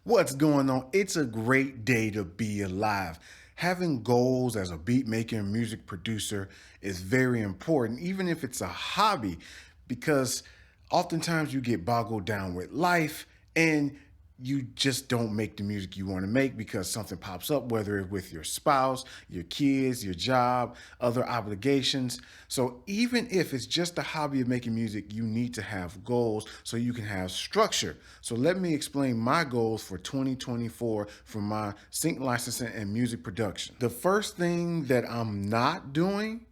What's going on? It's a great day to be alive. Having goals as a beat maker and music producer is very important, even if it's a hobby, because oftentimes you get boggled down with life and you just don't make the music you want to make because something pops up, whether it's with your spouse, your kids, your job, other obligations. So even if it's just a hobby of making music, you need to have goals so you can have structure. So let me explain my goals for 2024 for my sync licensing and music production. The first thing that I'm not doing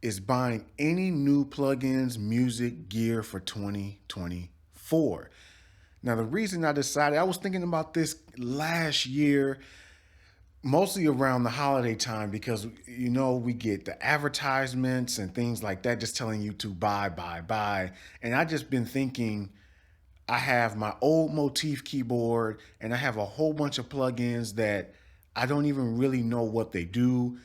is buying any new plugins, music, gear for 2024. Now, the reason I decided, I was thinking about this last year, mostly around the holiday time, because, we get the advertisements and things like that just telling you to buy, buy, buy. And I just been thinking, I have my old Motif keyboard and I have a whole bunch of plugins that I don't even really know what they do,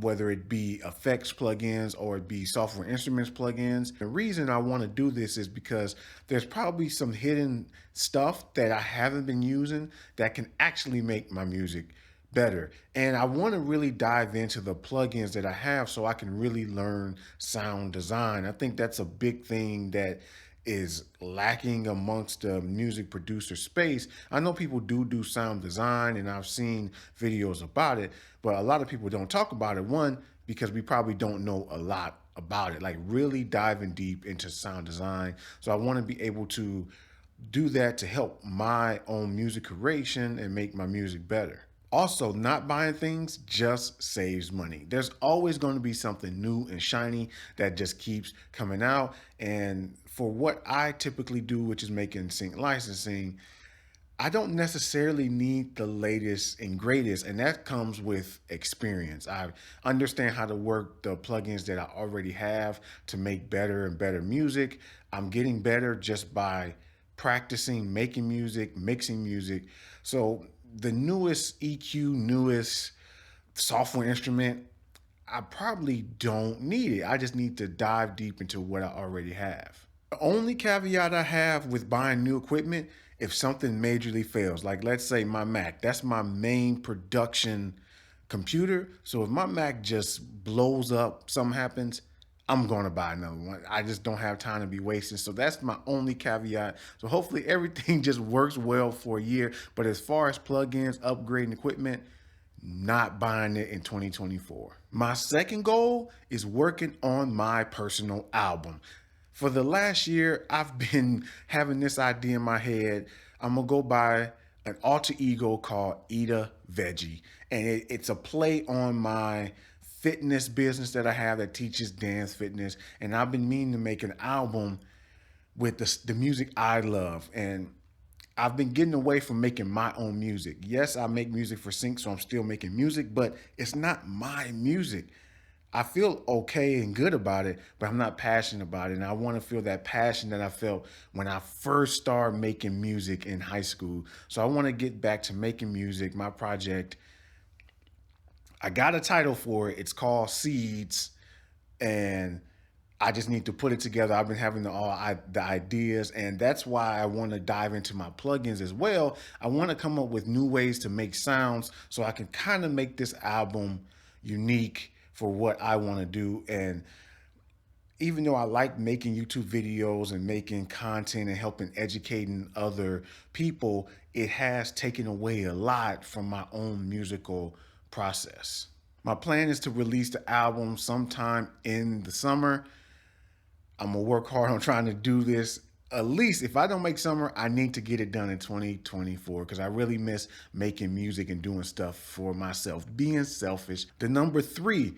whether it be effects plugins or it be software instruments plugins. The reason I want to do this is because there's probably some hidden stuff that I haven't been using that can actually make my music better. And I want to really dive into the plugins that I have so I can really learn sound design. I think that's a big thing that is lacking amongst the music producer space. I know people do sound design and I've seen videos about it, but a lot of people don't talk about it. One, because we probably don't know a lot about it, like really diving deep into sound design. So I want to be able to do that to help my own music creation and make my music better. Also, not buying things just saves money. There's always going to be something new and shiny that just keeps coming out. And for what I typically do, which is making sync licensing, I don't necessarily need the latest and greatest, and that comes with experience. I understand how to work the plugins that I already have to make better and better music. I'm getting better just by practicing, making music, mixing music. So the newest EQ, newest software instrument, I probably don't need it. I just need to dive deep into what I already have. The only caveat I have with buying new equipment, if something majorly fails, like let's say my Mac, that's my main production computer. So if my Mac just blows up, something happens, I'm going to buy another one. I just don't have time to be wasting. So that's my only caveat. So hopefully everything just works well for a year. But as far as plugins, upgrading equipment, not buying it in 2024. My second goal is working on my personal album. For the last year, I've been having this idea in my head. I'm going to go buy an alter ego called Eat a Veggie. And it's a play on my fitness business that I have that teaches dance fitness. And I've been meaning to make an album with the music I love. And I've been getting away from making my own music. Yes, I make music for sync, so I'm still making music, but it's not my music. I feel okay and good about it, but I'm not passionate about it. And I want to feel that passion that I felt when I first started making music in high school. So I want to get back to making music, my project. I got a title for it. It's called Seeds, and I just need to put it together. I've been having the ideas, and that's why I want to dive into my plugins as well. I want to come up with new ways to make sounds so I can kind of make this album unique for what I want to do. And even though I like making YouTube videos and making content and helping educating other people, it has taken away a lot from my own musical process. My plan is to release the album sometime in the summer. I'm gonna work hard on trying to do this. At least if I don't make summer, I need to get it done in 2024 because I really miss making music and doing stuff for myself, being selfish. The number 3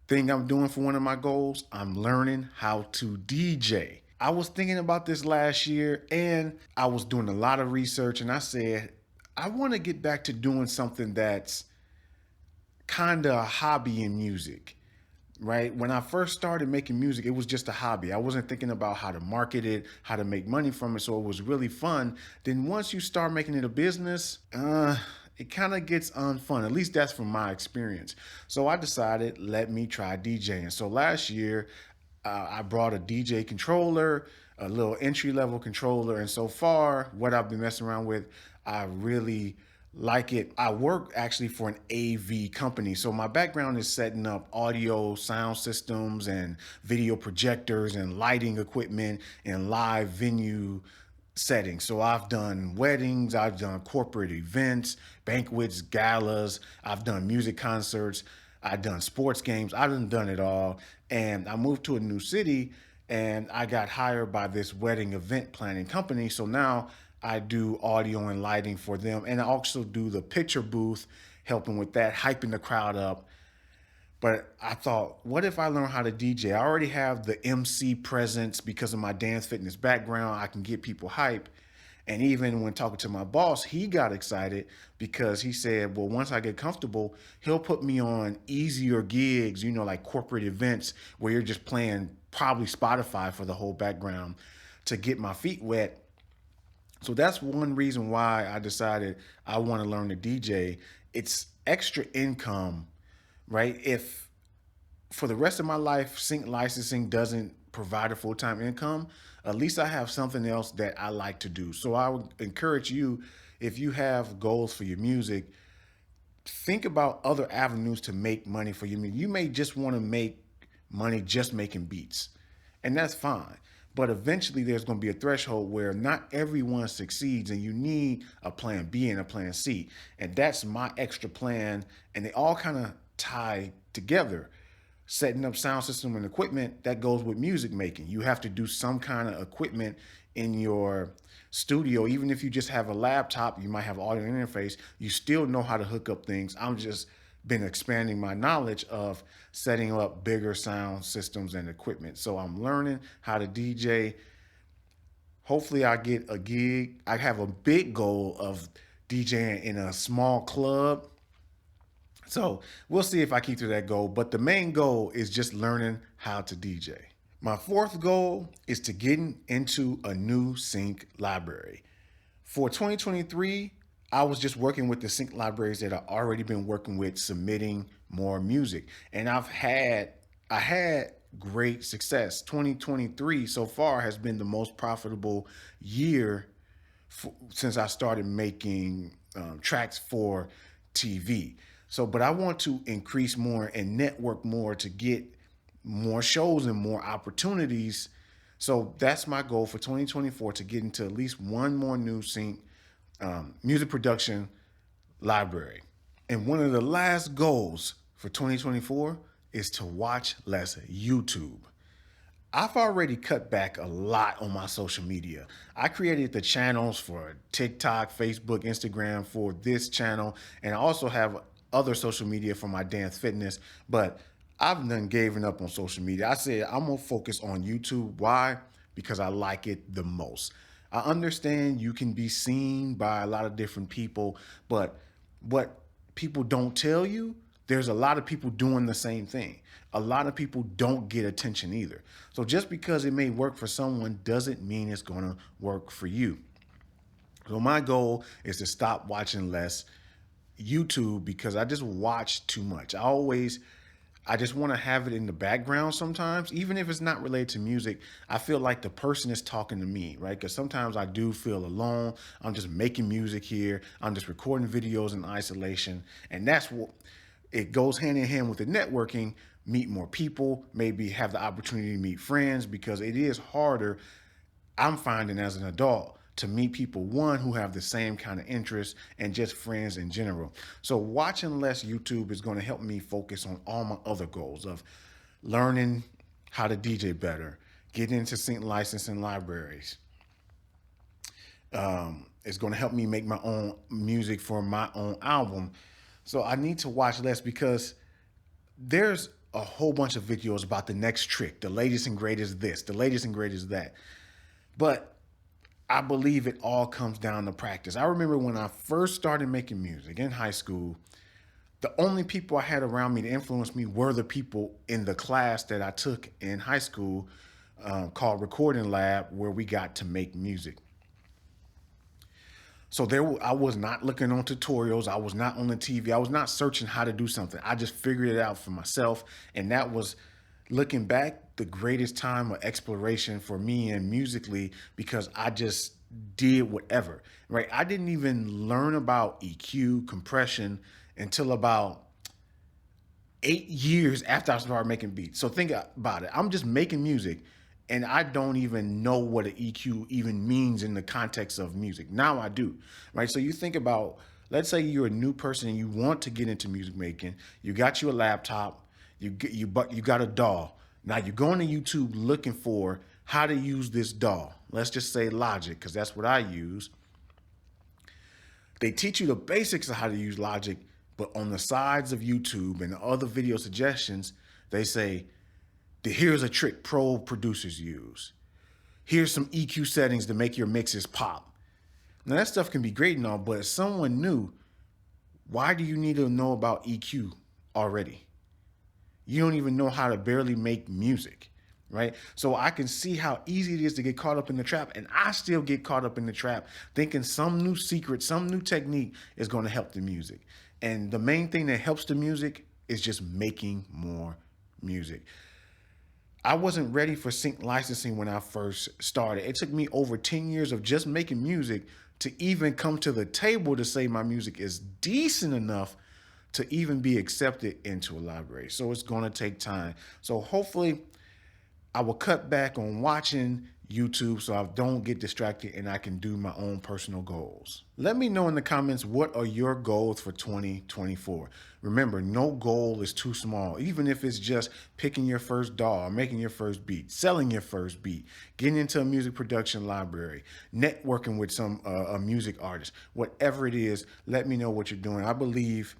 thing I'm doing for one of my goals, I'm learning how to DJ. I was thinking about this last year and I was doing a lot of research and I said, I want to get back to doing something that's kind of a hobby in music, right? When I first started making music, it was just a hobby. I wasn't thinking about how to market it, how to make money from it. So it was really fun. Then once you start making it a business, it kind of gets unfun. At least that's from my experience. So I decided, let me try DJing. So last year, I brought a DJ controller, a little entry-level controller, and so far, what I've been messing around with, I really like it. I work actually for an AV company. So my background is setting up audio sound systems and video projectors and lighting equipment and live venue settings. So I've done weddings, I've done corporate events, banquets, galas, I've done music concerts, I've done sports games, I've done it all. And I moved to a new city and I got hired by this wedding event planning company. So now I do audio and lighting for them. And I also do the picture booth, helping with that, hyping the crowd up. But I thought, what if I learn how to DJ? I already have the MC presence because of my dance fitness background. I can get people hype. And even when talking to my boss, he got excited because he said, well, once I get comfortable, he'll put me on easier gigs, like corporate events where you're just playing probably Spotify for the whole background to get my feet wet. So that's one reason why I decided I want to learn to DJ. It's extra income, right? If for the rest of my life, sync licensing doesn't provide a full time income, at least I have something else that I like to do. So I would encourage you, if you have goals for your music, think about other avenues to make money for you. I mean, you may just want to make money just making beats, and that's fine. But eventually, there's going to be a threshold where not everyone succeeds, and you need a plan B and a plan C. And that's my extra plan, and they all kind of tie together. Setting up sound system and equipment that goes with music making. You have to do some kind of equipment in your studio. Even if you just have a laptop, you might have audio interface, you still know how to hook up things. I'm just been expanding my knowledge of setting up bigger sound systems and equipment. So I'm learning how to DJ. Hopefully I get a gig. I have a big goal of DJing in a small club. So we'll see if I keep to that goal. But the main goal is just learning how to DJ. My fourth goal is to get into a new sync library. For 2023, I was just working with the sync libraries that I've already been working with, submitting more music. And I had great success. 2023 so far has been the most profitable year since I started making tracks for TV. So, but I want to increase more and network more to get more shows and more opportunities. So that's my goal for 2024, to get into at least one more new sync music production library. And one of the last goals for 2024 is to watch less YouTube. I've already cut back a lot on my social media. I created the channels for TikTok, Facebook, Instagram for this channel, and I also have other social media for my dance fitness, but I've done given up on social media. I said I'm gonna focus on YouTube. Why? Because I like it the most. I understand you can be seen by a lot of different people, but what people don't tell you, there's a lot of people doing the same thing. A lot of people don't get attention either. So just because it may work for someone doesn't mean it's gonna work for you. So my goal is to stop watching less YouTube because I just watch too much. I just want to have it in the background sometimes, even if it's not related to music. I feel like the person is talking to me, right? Because sometimes I do feel alone. I'm just making music here. I'm just recording videos in isolation. And that's what it goes hand in hand with the networking. Meet more people, maybe have the opportunity to meet friends, because it is harder, I'm finding, as an adult, to meet people, one, who have the same kind of interests, and just friends in general. So watching less YouTube is going to help me focus on all my other goals of learning how to DJ better, getting into sync licensing libraries. It's going to help me make my own music for my own album. So I need to watch less because there's a whole bunch of videos about the next trick, the latest and greatest this, the latest and greatest that. But I believe it all comes down to practice. I remember when I first started making music in high school, the only people I had around me to influence me were the people in the class that I took in high school, called Recording Lab, where we got to make music. So I was not looking on tutorials. I was not on the TV. I was not searching how to do something. I just figured it out for myself. And that was, looking back, the greatest time of exploration for me and musically, because I just did whatever, right? I didn't even learn about EQ, compression until about 8 years after I started making beats. So think about it. I'm just making music and I don't even know what an EQ even means in the context of music. Now I do, right? So you think about, let's say you're a new person and you want to get into music making. You got you a laptop, you got a DAW. Now you're going to YouTube looking for how to use this DAW. Let's just say Logic, because that's what I use. They teach you the basics of how to use Logic, but on the sides of YouTube and other video suggestions, they say, here's a trick pro producers use. Here's some EQ settings to make your mixes pop. Now that stuff can be great and all, but as someone new, why do you need to know about EQ already? You don't even know how to barely make music, right? So I can see how easy it is to get caught up in the trap, and I still get caught up in the trap thinking some new secret, some new technique is going to help the music. And the main thing that helps the music is just making more music. I wasn't ready for sync licensing when I first started. It took me over 10 years of just making music to even come to the table to say my music is decent enough to even be accepted into a library. So it's going to take time. So hopefully I will cut back on watching YouTube so I don't get distracted and I can do my own personal goals. Let me know in the comments, what are your goals for 2024? Remember, no goal is too small, even if it's just picking your first DAW, making your first beat, selling your first beat, getting into a music production library, networking with some a music artist. Whatever it is, let me know what you're doing. I believe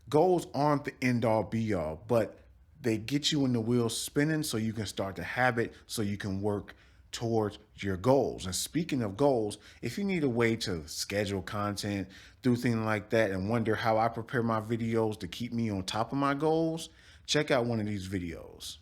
goals aren't the end all be all, but they get you in the wheels spinning so you can start the habit, so you can work towards your goals. And speaking of goals, if you need a way to schedule content, do things like that, and wonder how I prepare my videos to keep me on top of my goals, check out one of these videos.